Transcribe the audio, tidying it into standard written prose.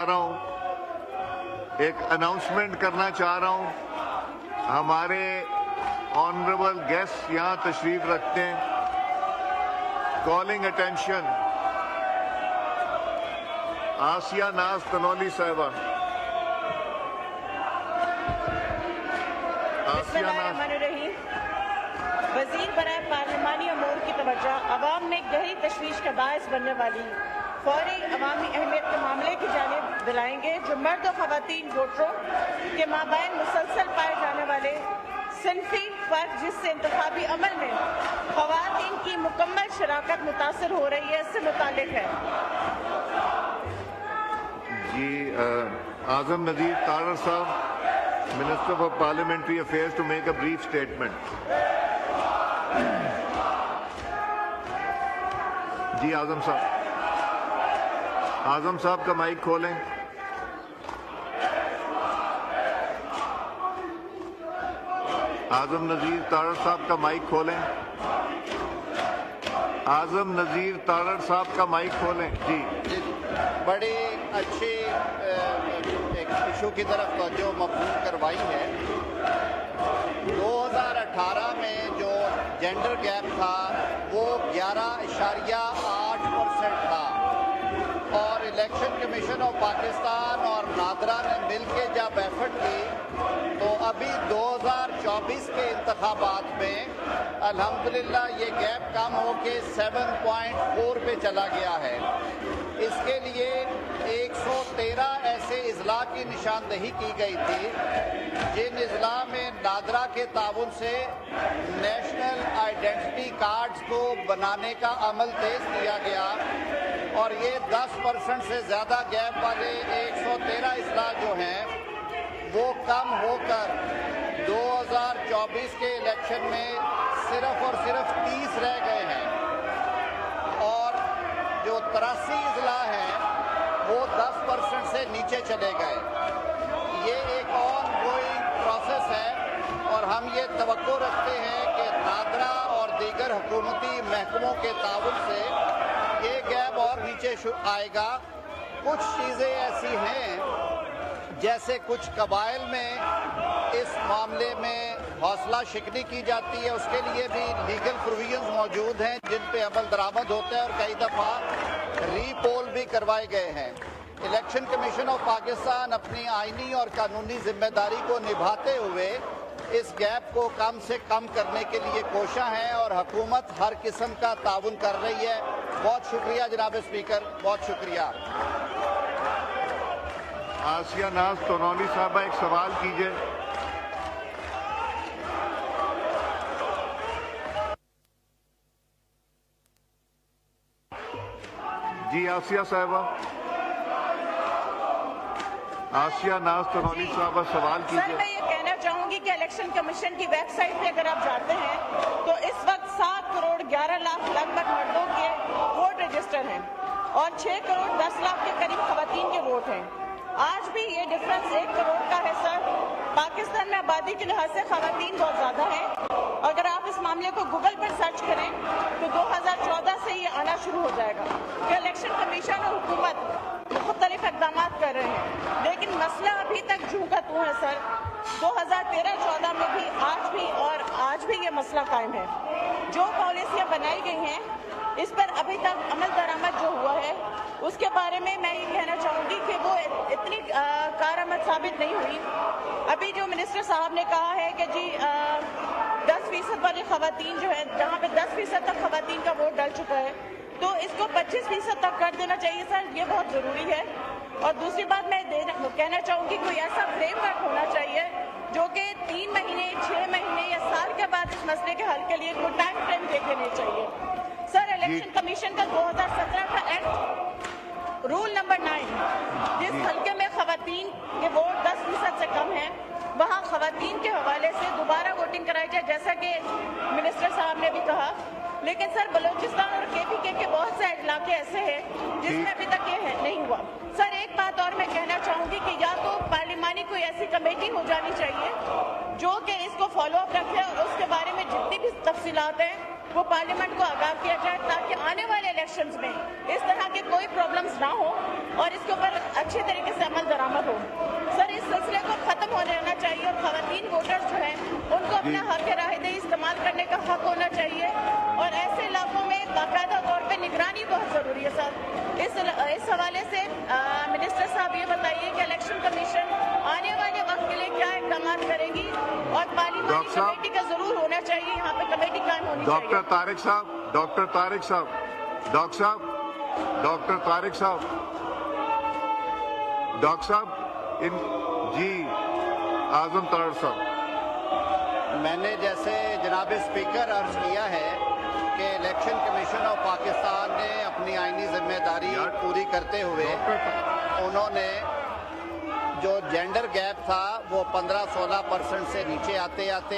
एक अनाउंसमेंट करना चाह रहा हूं। हमारे ऑनरेबल गेस्ट यहां तशरीफ रखते हैं। कॉलिंग अटेंशन आसिया नाज तनौली साहिबा। वजीर बराए पार्लिमानी अमूर की तवज्जो अवाम में गहरी तशवीश का बायस बनने वाली फौरी अवामी अहमियत के मामले की जानिब दिलाएंगे, जो मर्द और ख़वातीन वोटरों के माबैन मुसलसल पाए जाने वाले सिनफी फर्क जिससे इंतखाबी अमल में ख़वातीन की मुकम्मल शराकत मुतासर हो रही है, इससे मुतालिक है। जी आज़म नज़ीर तारड़ साहब, minister for parliamentary affairs, to make a brief statement. जी आज़म साहब का माइक खोलें। आज़म नज़ीर तारड़ साहब का माइक खोलें। आज़म नज़ीर तारड़ साहब का माइक खोलें। जी बड़ी अच्छी एक इशू की तरफ तवज्जो मबसूल करवाई है। 2018 में जो जेंडर गैप था वो 11.8% था, और इलेक्शन कमीशन ऑफ पाकिस्तान और नादरा ने मिलके जब एफर्ट की तो अभी 2024 के इंतखाबात में अल्हम्दुलिल्लाह ये गैप कम होके 7.4 पे चला गया है। इसके लिए 113 ऐसे इजला की निशानदही की गई थी, जिन इजला में नादरा के ताउन से नेशनल आइडेंटिटी कार्ड्स को बनाने का अमल तेज किया गया, और ये 10% से ज़्यादा गैप वाले 113 इजला जो हैं वो कम होकर 2024 के इलेक्शन में सिर्फ और सिर्फ 30 रह गए हैं, और जो 83 इजला हैं वो 10% से नीचे चले गए। ये एक ऑन गोइंग प्रोसेस है, और हम ये तवक्को रखते हैं कि नादरा और दीगर हुकूमती महकमों के ताउन से ये गैप और नीचे आएगा। कुछ चीज़ें ऐसी हैं जैसे कुछ कबाइल में इस मामले में हौसला शिकनी की जाती है, उसके लिए भी लीगल प्रोविजंस मौजूद हैं जिन पे अमल दरामद होता है, और कई दफ़ा रीपोल भी करवाए गए हैं। इलेक्शन कमीशन ऑफ पाकिस्तान अपनी आईनी और कानूनी जिम्मेदारी को निभाते हुए इस गैप को कम से कम करने के लिए कोशा है, और हुकूमत हर किस्म का ताउन कर रही है। बहुत शुक्रिया जनाब स्पीकर, बहुत शुक्रिया। आसिया नाज तनौली साहबा, एक सवाल कीजिए। जी आसिया साहबा, आसिया नाज तनौली साहबा सवाल कीजिए। सर, मैं ये कहना चाहूंगी कि इलेक्शन कमीशन की वेबसाइट पे अगर आप जाते हैं तो इस वक्त 7 करोड़ 11 लाख लगभग मर्दों के वोट रजिस्टर हैं, और 6 करोड़ 10 लाख के करीब खवातीन के वोट हैं। आज भी ये डिफरेंस 1 करोड़ का है। सर, पाकिस्तान में आबादी के लिहाज से खवातीन बहुत ज़्यादा है। अगर आप इस मामले को गूगल पर सर्च करें तो 2014 से ये आना शुरू हो जाएगा कि इलेक्शन कमीशन और हुकूमत मुख्तलिफ इक़दाम कर रहे हैं, लेकिन मसला अभी तक जूं का तूं है। सर, 2013-14 में भी आज भी ये मसला कायम है। जो पॉलिसियाँ बनाई गई हैं इस पर अभी तक अमल दरामद जो हुआ है उसके बारे में मैं ये कहना चाहूँगी कि वो इतनी कारआमद साबित नहीं हुई। अभी जो मिनिस्टर साहब ने कहा है कि जी 10% वाली खवातीन जो है, जहाँ पे 10% तक खवातीन का वोट डल चुका है, तो इसको 25% तक कर देना चाहिए। सर, ये बहुत ज़रूरी है। और दूसरी बात मैं कहना चाहूँगी, कोई ऐसा फ्रेमवर्क होना चाहिए जो कि 3 महीने 6 महीने या साल के बाद इस मसले के हल के लिए कोई टाइम फ्रेम दे देने चाहिए। सर, इलेक्शन कमीशन का 2017 का एक्ट रूल नंबर 9, जिस हल्के में खवातीन के वोट 10% से कम हैं, वहाँ खवातीन के हवाले से दोबारा वोटिंग कराई जाए, जैसा कि मिनिस्टर साहब ने भी कहा। लेकिन सर, बलूचिस्तान और KPK के बहुत से इलाके ऐसे हैं जिसमें अभी तक ये नहीं हुआ। सर, एक बात और मैं कहना चाहूँगी कि या तो पार्लिमानी कोई ऐसी कमेटी हो जानी चाहिए जो कि इसको फॉलो अप रखे, और उसके बारे में जितनी भी तफसीलात हैं वो पार्लियामेंट को आगाह किया जाए ताकि आने वाले इलेक्शंस में इस तरह के कोई प्रॉब्लम्स ना हो और इसके ऊपर अच्छे तरीके से अमल दरामद हो। सर, इस सिलसिले को खत्म हो जाना चाहिए और खवातीन वोटर्स जो हैं उनको अपना हक राय-दही इस्तेमाल करने का हक होना चाहिए और ऐसे इलाकों में बाकायदा तौर पे निगरानी बहुत जरूरी है। सर, इस हवाले से मिनिस्टर साहब ये बताइए कि इलेक्शन कमीशन आने वाले वक्त के लिए क्या इकदाम करेगी और पार्लियामेंट कमेटी का जरूर होना चाहिए, यहाँ पे कमेटी कायम होनी चाहिए। डॉक्टर तारिक साहब, डॉक्टर तारिक साहब, डॉक्टर साहब, डॉक्टर तारिक साहब, डॉक्टर साहब, इन जी आजम तारड़ साहब। मैंने जैसे जनाब स्पीकर अर्ज किया है कि इलेक्शन कमीशन ऑफ पाकिस्तान ने अपनी आईनी जिम्मेदारी पूरी करते हुए उन्होंने जो जेंडर गैप था वो 15-16% से नीचे आते आते